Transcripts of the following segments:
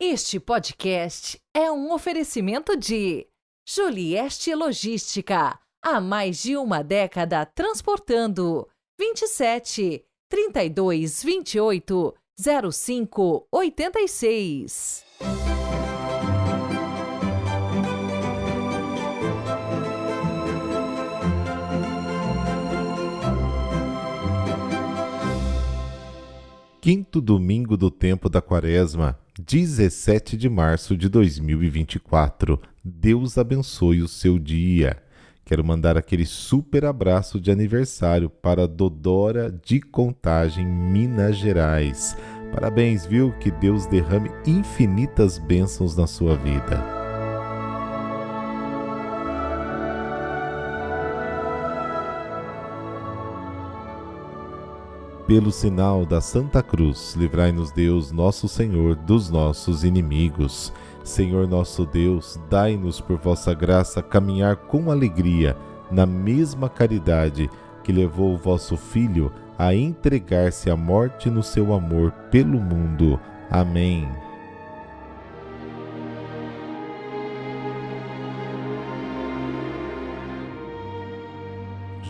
Este podcast é um oferecimento de Julieste Logística, há mais de uma década transportando 27 32 28 05 86. Quinto domingo do tempo da Quaresma, 17 de março de 2024. Deus abençoe o seu dia. Quero mandar aquele super abraço de aniversário para Dodora de Contagem, Minas Gerais. Parabéns, viu? Que Deus derrame infinitas bênçãos na sua vida. Pelo sinal da Santa Cruz, livrai-nos Deus, nosso Senhor, dos nossos inimigos. Senhor nosso Deus, dai-nos por vossa graça caminhar com alegria na mesma caridade que levou o vosso Filho a entregar-se à morte no seu amor pelo mundo. Amém.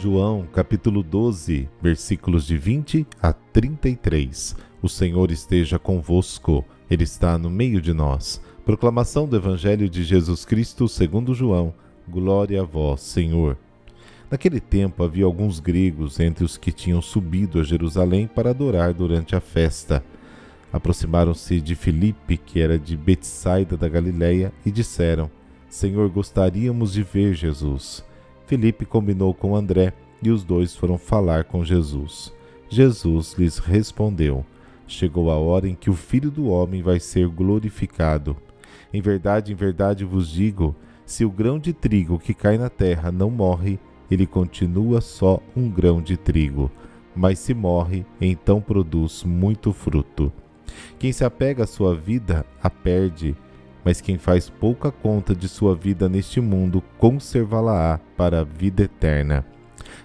João, capítulo 12, versículos de 20 a 33. O Senhor esteja convosco, Ele está no meio de nós. Proclamação do Evangelho de Jesus Cristo segundo João. Glória a vós, Senhor. Naquele tempo havia alguns gregos entre os que tinham subido a Jerusalém para adorar durante a festa. Aproximaram-se de Filipe, que era de Betsaida da Galileia, e disseram: Senhor, gostaríamos de ver Jesus. Filipe combinou com André e os dois foram falar com Jesus. Jesus lhes respondeu: Chegou a hora em que o Filho do Homem vai ser glorificado. Em verdade vos digo, se o grão de trigo que cai na terra não morre, ele continua só um grão de trigo. Mas se morre, então produz muito fruto. Quem se apega à sua vida, a perde. Mas quem faz pouca conta de sua vida neste mundo, conservá-la-á para a vida eterna.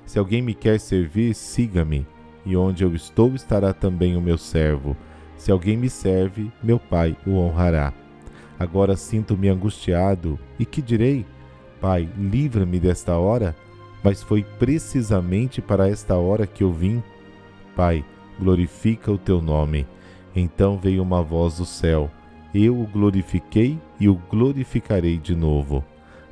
Se alguém me quer servir, siga-me, e onde eu estou estará também o meu servo. Se alguém me serve, meu Pai o honrará. Agora sinto-me angustiado, e que direi? Pai, livra-me desta hora? Mas foi precisamente para esta hora que eu vim. Pai, glorifica o teu nome. Então veio uma voz do céu: Eu o glorifiquei e o glorificarei de novo.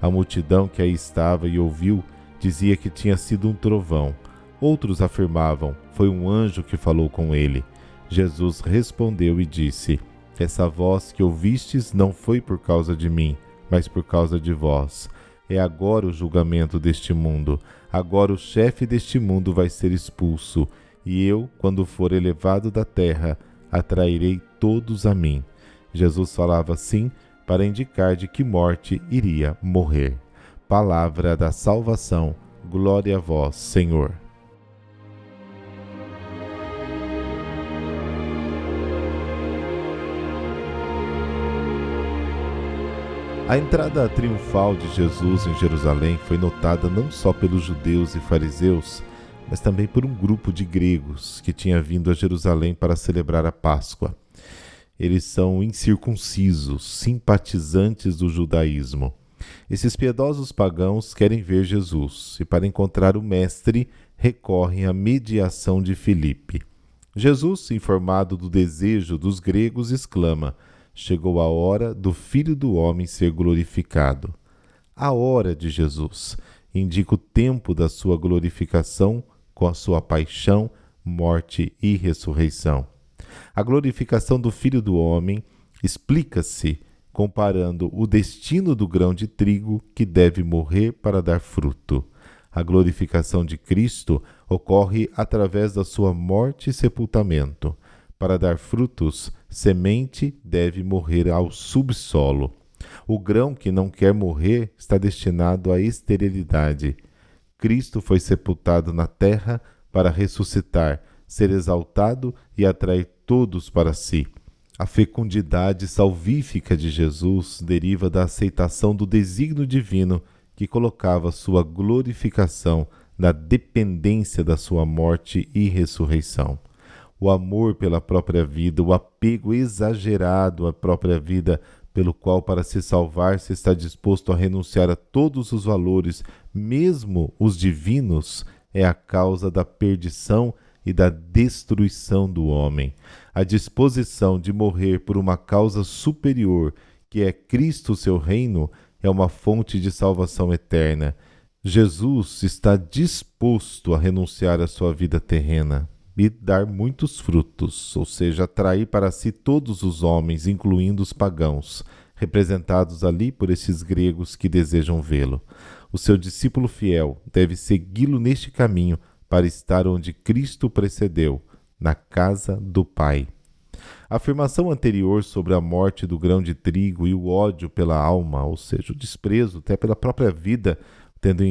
A multidão que aí estava e ouviu dizia que tinha sido um trovão. Outros afirmavam: foi um anjo que falou com ele. Jesus respondeu e disse: Essa voz que ouvistes não foi por causa de mim, mas por causa de vós. É agora o julgamento deste mundo. Agora o chefe deste mundo vai ser expulso. E eu, quando for elevado da terra, atrairei todos a mim. Jesus falava assim para indicar de que morte iria morrer. Palavra da salvação. Glória a vós, Senhor. A entrada triunfal de Jesus em Jerusalém foi notada não só pelos judeus e fariseus, mas também por um grupo de gregos que tinha vindo a Jerusalém para celebrar a Páscoa. Eles são incircuncisos, simpatizantes do judaísmo. Esses piedosos pagãos querem ver Jesus e, para encontrar o Mestre, recorrem à mediação de Filipe. Jesus, informado do desejo dos gregos, exclama: Chegou a hora do Filho do Homem ser glorificado. A hora de Jesus indica o tempo da sua glorificação com a sua paixão, morte e ressurreição. A glorificação do Filho do Homem explica-se comparando o destino do grão de trigo que deve morrer para dar fruto. A glorificação de Cristo ocorre através da sua morte e sepultamento. Para dar frutos, semente deve morrer ao subsolo. O grão que não quer morrer está destinado à esterilidade. Cristo foi sepultado na terra para ressuscitar, ser exaltado e atrair todos para si. A fecundidade salvífica de Jesus deriva da aceitação do desígnio divino que colocava sua glorificação na dependência da sua morte e ressurreição. o amor pela própria vida, o apego exagerado à própria vida, pelo qual, para se salvar, se está disposto a renunciar a todos os valores, mesmo os divinos, é a causa da perdição e da destruição do homem. A disposição de morrer por uma causa superior, que é Cristo, seu reino, é uma fonte de salvação eterna. Jesus está disposto a renunciar à sua vida terrena e dar muitos frutos, ou seja, atrair para si todos os homens, incluindo os pagãos, representados ali por esses gregos que desejam vê-lo. O seu discípulo fiel deve segui-lo neste caminho para estar onde Cristo precedeu, na casa do Pai. A afirmação anterior sobre a morte do grão de trigo e o ódio pela alma, ou seja, o desprezo até pela própria vida, tendo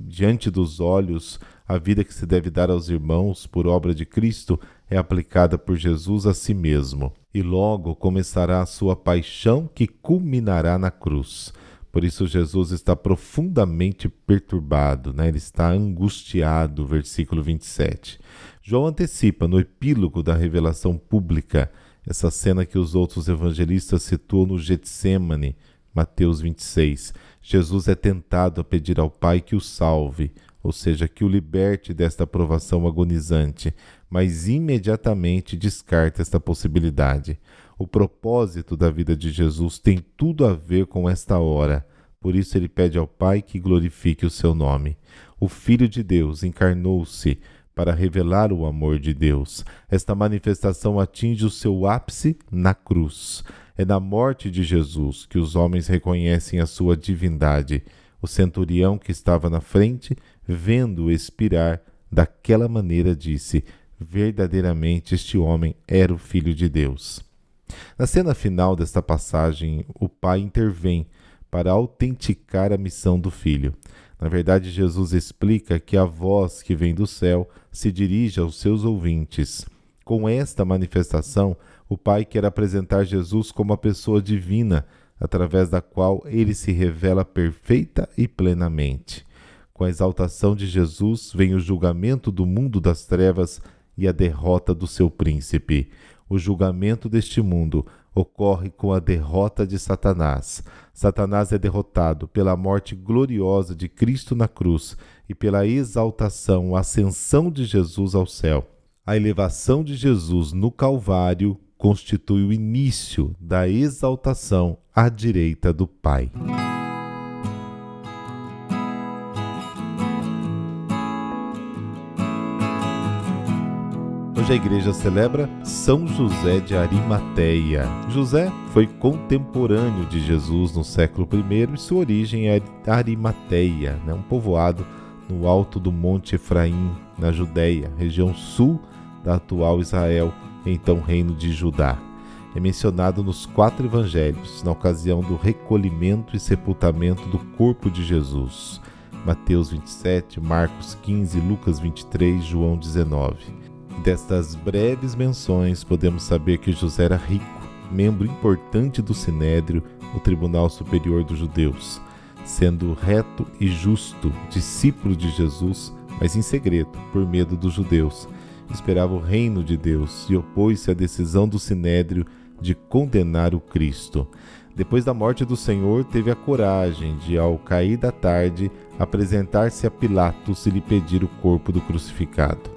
diante dos olhos a vida que se deve dar aos irmãos por obra de Cristo, é aplicada por Jesus a si mesmo. E logo começará a sua paixão que culminará na cruz. Por isso Jesus está profundamente perturbado, ele está angustiado, versículo 27. João antecipa no epílogo da revelação pública essa cena que os outros evangelistas situam no Getsêmani, Mateus 26. Jesus é tentado a pedir ao Pai que o salve, ou seja, que o liberte desta provação agonizante, mas imediatamente descarta esta possibilidade. O propósito da vida de Jesus tem tudo a ver com esta hora. Por isso ele pede ao Pai que glorifique o seu nome. O Filho de Deus encarnou-se para revelar o amor de Deus. Esta manifestação atinge o seu ápice na cruz. É na morte de Jesus que os homens reconhecem a sua divindade. O centurião que estava na frente, vendo-o expirar daquela maneira, disse: verdadeiramente este homem era o Filho de Deus. Na cena final desta passagem, o Pai intervém para autenticar a missão do Filho. Na verdade, Jesus explica que a voz que vem do céu se dirige aos seus ouvintes. Com esta manifestação, o Pai quer apresentar Jesus como a pessoa divina, através da qual ele se revela perfeita e plenamente. Com a exaltação de Jesus vem o julgamento do mundo das trevas e a derrota do seu príncipe. O julgamento deste mundo ocorre com a derrota de Satanás. Satanás é derrotado pela morte gloriosa de Cristo na cruz e pela exaltação, a ascensão de Jesus ao céu. A elevação de Jesus no Calvário constitui o início da exaltação à direita do Pai. Hoje a igreja celebra São José de Arimateia. José foi contemporâneo de Jesus no século I e sua origem é Arimateia, um povoado no alto do Monte Efraim, na Judéia, região sul da atual Israel, então Reino de Judá. É mencionado nos 4 evangelhos, na ocasião do recolhimento e sepultamento do corpo de Jesus. Mateus 27, Marcos 15, Lucas 23, João 19. Destas breves menções, podemos saber que José era rico, membro importante do Sinédrio, o Tribunal Superior dos Judeus, sendo reto e justo, discípulo de Jesus, mas em segredo, por medo dos judeus. Esperava o reino de Deus e opôs-se à decisão do Sinédrio de condenar o Cristo. Depois da morte do Senhor, teve a coragem de, ao cair da tarde, apresentar-se a Pilatos e lhe pedir o corpo do crucificado.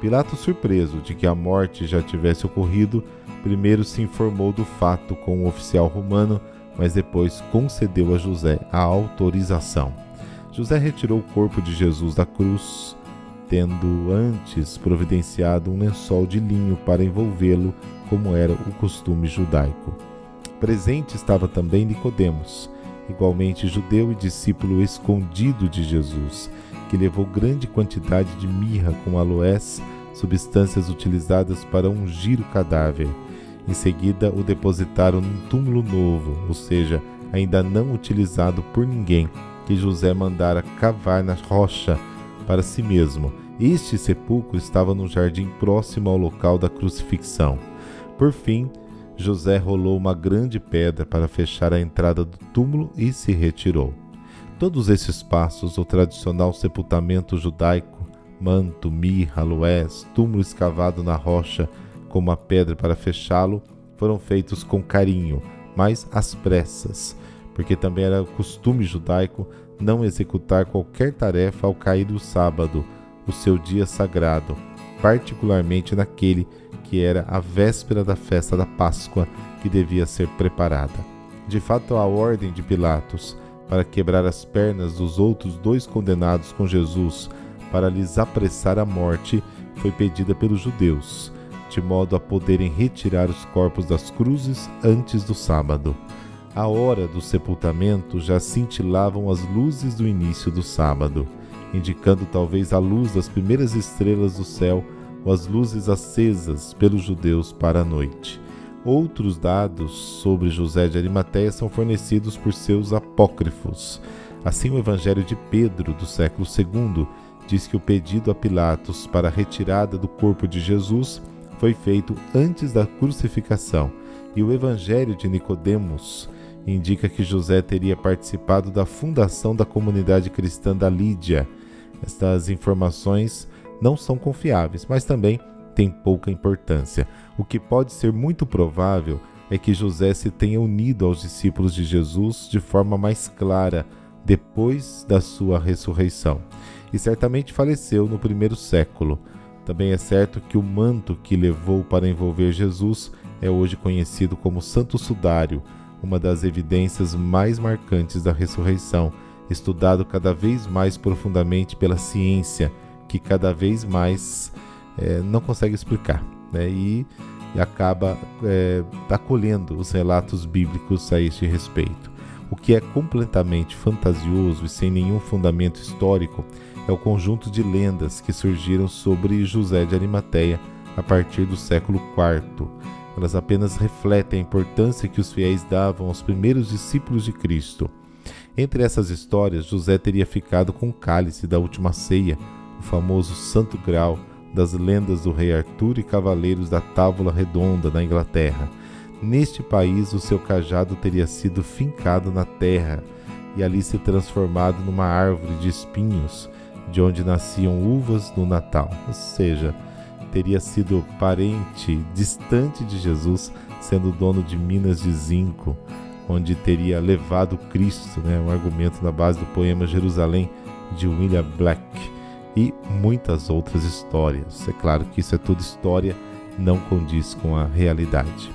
Pilatos, surpreso de que a morte já tivesse ocorrido, primeiro se informou do fato com o oficial romano, mas depois concedeu a José a autorização. José retirou o corpo de Jesus da cruz, tendo antes providenciado um lençol de linho para envolvê-lo, como era o costume judaico. Presente estava também Nicodemos, igualmente judeu e discípulo escondido de Jesus, que levou grande quantidade de mirra com aloés, substâncias utilizadas para ungir o cadáver. Em seguida, o depositaram num túmulo novo, ou seja, ainda não utilizado por ninguém, que José mandara cavar na rocha para si mesmo. Este sepulcro estava no jardim próximo ao local da crucifixão. Por fim, José rolou uma grande pedra para fechar a entrada do túmulo e se retirou. Todos esses passos, o tradicional sepultamento judaico, manto, mirra, aloés, túmulo escavado na rocha com uma pedra para fechá-lo, foram feitos com carinho, mas às pressas, porque também era costume judaico não executar qualquer tarefa ao cair do sábado, o seu dia sagrado, particularmente naquele que era a véspera da festa da Páscoa, que devia ser preparada. De fato, a ordem de Pilatos para quebrar as pernas dos outros 2 condenados com Jesus, para lhes apressar a morte, foi pedida pelos judeus, de modo a poderem retirar os corpos das cruzes antes do sábado. À hora do sepultamento já cintilavam as luzes do início do sábado, indicando talvez a luz das primeiras estrelas do céu ou as luzes acesas pelos judeus para a noite. Outros dados sobre José de Arimateia são fornecidos por seus apócrifos. Assim, o Evangelho de Pedro, do século II, diz que o pedido a Pilatos para a retirada do corpo de Jesus foi feito antes da crucificação, e o Evangelho de Nicodemos indica que José teria participado da fundação da comunidade cristã da Lídia. Estas informações não são confiáveis, mas também têm pouca importância. O que pode ser muito provável é que José se tenha unido aos discípulos de Jesus de forma mais clara depois da sua ressurreição, e certamente faleceu no 1º século. Também é certo que o manto que levou para envolver Jesus é hoje conhecido como Santo Sudário, uma das evidências mais marcantes da ressurreição, estudado cada vez mais profundamente pela ciência, que cada vez mais não consegue explicar, né? E acaba acolhendo os relatos bíblicos a este respeito. O que é completamente fantasioso e sem nenhum fundamento histórico é o conjunto de lendas que surgiram sobre José de Arimateia a partir do século IV. Elas apenas refletem a importância que os fiéis davam aos primeiros discípulos de Cristo. Entre essas histórias, José teria ficado com o cálice da última ceia, o famoso Santo Graal, das lendas do rei Arthur e cavaleiros da Távola Redonda, na Inglaterra. Neste país, o seu cajado teria sido fincado na terra e ali se transformado numa árvore de espinhos, de onde nasciam uvas no Natal. Ou seja, teria sido parente distante de Jesus, sendo dono de minas de zinco, onde teria levado Cristo, um argumento na base do poema Jerusalém, de William Black, e muitas outras histórias. É claro que isso é tudo história, não condiz com a realidade.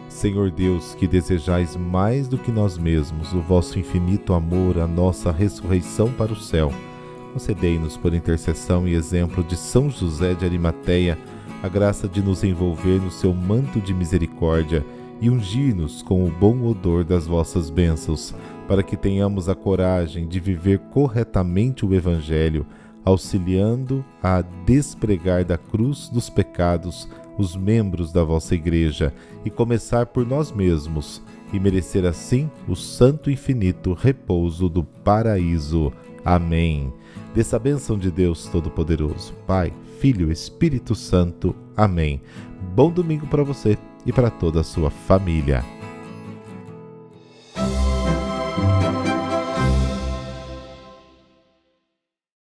Senhor Deus, que desejais mais do que nós mesmos o vosso infinito amor, a nossa ressurreição para o céu, concedei-nos, por intercessão e exemplo de São José de Arimateia, a graça de nos envolver no seu manto de misericórdia e ungir-nos com o bom odor das vossas bênçãos, para que tenhamos a coragem de viver corretamente o Evangelho, auxiliando a despregar da cruz dos pecados os membros da vossa Igreja e começar por nós mesmos e merecer assim o santo e infinito repouso do paraíso. Amém. Dessa bênção de Deus Todo-Poderoso, Pai, Filho e Espírito Santo. Amém. Bom domingo para você e para toda a sua família.